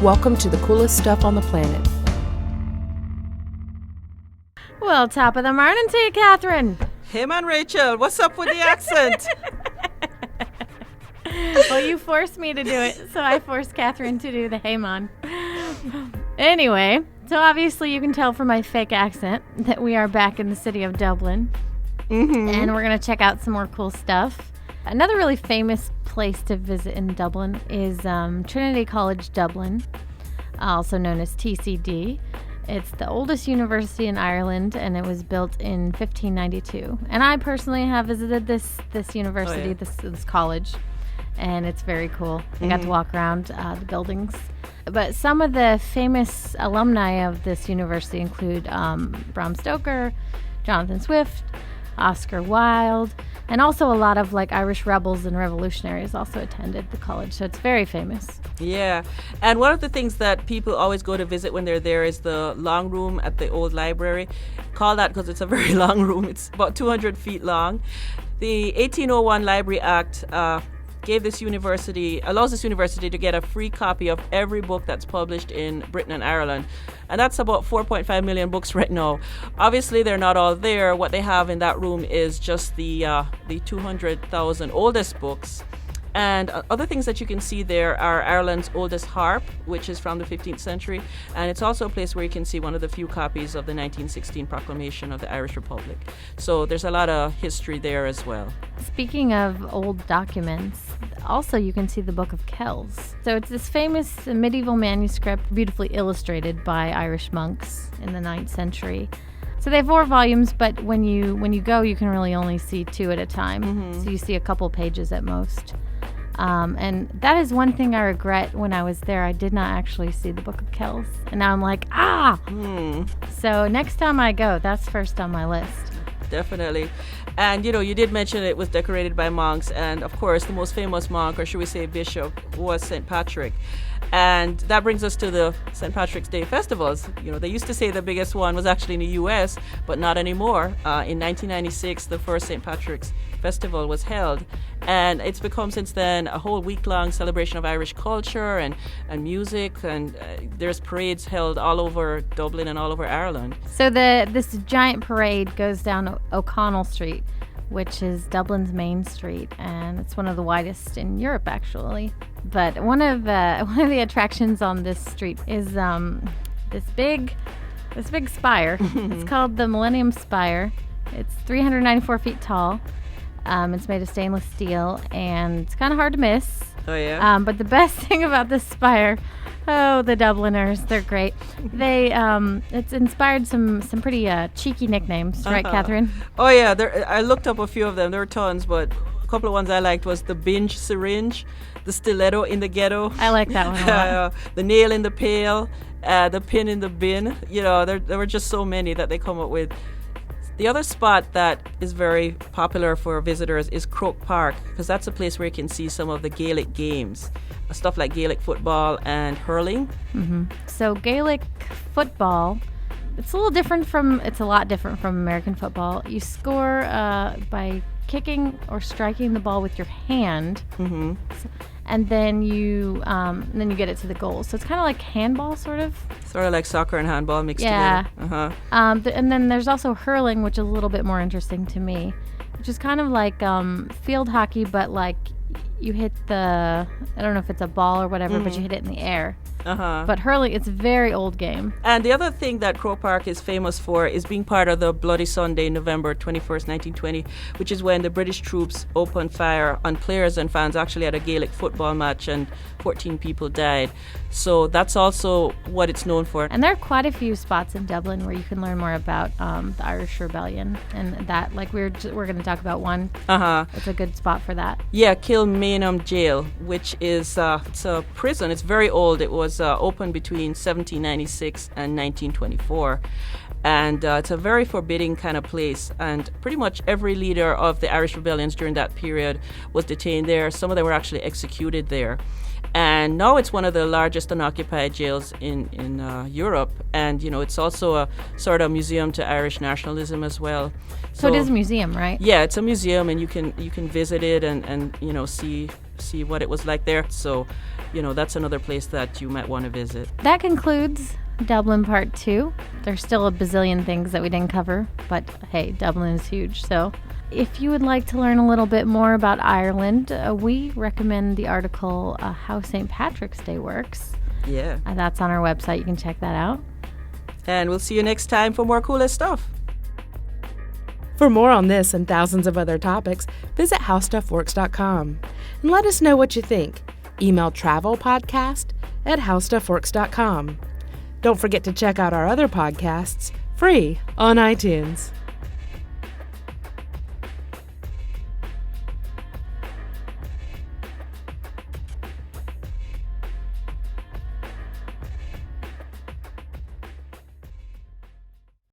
Welcome to the coolest stuff on the planet. Well, top of the morning to you, Kathryn. Hey man, Rachel, what's up with the accent? Well, you forced me to do it, so I forced Kathryn to do the hey man. Anyway, so obviously you can tell from my fake accent that we are back in the city of Dublin. And we're going to check out some more cool stuff. Another really famous place to visit in Dublin is Trinity College, Dublin, also known as TCD. It's the oldest university in Ireland, and it was built in 1592. And I personally have visited this university, this college, and it's very cool. I got to walk around the buildings. But some of the famous alumni of this university include Bram Stoker, Jonathan Swift, Oscar Wilde, and also a lot of like Irish rebels and revolutionaries also attended the college, so it's very famous. Yeah, and one of the things that people always go to visit when they're there is the long room at the old library. Call that because it's a very long room. It's about 200 feet long. The 1801 Library Act allows this university to get a free copy of every book that's published in Britain and Ireland. And that's about 4.5 million books right now. Obviously, they're not all there. What they have in that room is just the 200,000 oldest books. And other things that you can see there are Ireland's oldest harp, which is from the 15th century. And it's also a place where you can see one of the few copies of the 1916 proclamation of the Irish Republic. So there's a lot of history there as well. Speaking of old documents, also you can see the Book of Kells. So it's this famous medieval manuscript, beautifully illustrated by Irish monks in the 9th century. So they have 4 volumes, but when you go, you can really only see 2 at a time. So you see a couple pages at most. And that is one thing I regret when I was there. I did not actually see the Book of Kells. And now I'm like, So next time I go, that's first on my list. Definitely. And, you did mention it was decorated by monks. And, of course, the most famous monk, or should we say bishop, was St. Patrick. And that brings us to the St. Patrick's Day festivals. They used to say the biggest one was actually in the U.S., but not anymore. In 1996, the first St. Patrick's Festival was held. And it's become since then a whole week-long celebration of Irish culture and music. And there's parades held all over Dublin and all over Ireland. So this giant parade goes down O'Connell Street, which is Dublin's main street, and it's one of the widest in Europe, actually. But one of the attractions on this street is this big spire. It's called the Millennium Spire. It's 394 feet tall. It's made of stainless steel, and it's kind of hard to miss. Oh yeah. But the best thing about this spire, the Dubliners, they're great. It's inspired some pretty cheeky nicknames, right, Kathryn? Oh yeah, I looked up a few of them. There were tons, but a couple of ones I liked was the binge syringe, the stiletto in the ghetto. I like that one a lot. The nail in the pail, the pin in the bin. There were just so many that they come up with. The other spot that is very popular for visitors is Croke Park, because that's a place where you can see some of the Gaelic games, stuff like Gaelic football and hurling. So Gaelic football, it's a lot different from American football. You score by kicking or striking the ball with your hand, and then you get it to the goal. So it's kind of like handball, sort of. Sort of like soccer and handball mixed together. And then there's also hurling, which is a little bit more interesting to me, which is kind of like field hockey, but like you hit I don't know if it's a ball or whatever, but you hit it in the air. But hurling, it's a very old game. And the other thing that Croke Park is famous for is being part of the Bloody Sunday, November 21st, 1920, which is when the British troops opened fire on players and fans actually at a Gaelic football match, and 14 people died. So that's also what it's known for. And there are quite a few spots in Dublin where you can learn more about the Irish Rebellion, and that, like we're going to talk about one. It's a good spot for that. Yeah, Kilmainham Gaol, which is it's a prison. It's very old. It was opened between 1796 and 1924. And it's a very forbidding kind of place. And pretty much every leader of the Irish rebellions during that period was detained there. Some of them were actually executed there. And now it's one of the largest unoccupied jails in Europe. And, it's also a sort of museum to Irish nationalism as well. So it is a museum, right? Yeah, it's a museum, and you can visit it and see see what it was like there. So, that's another place that you might want to visit. That concludes Dublin Part 2. There's still a bazillion things that we didn't cover, but hey, Dublin is huge. So if you would like to learn a little bit more about Ireland, we recommend the article How St. Patrick's Day Works. Yeah. That's on our website. You can check that out. And we'll see you next time for more coolest stuff. For more on this and thousands of other topics, visit HowStuffWorks.com and let us know what you think. Email travelpodcast@HowStuffWorks.com. Don't forget to check out our other podcasts, free on iTunes.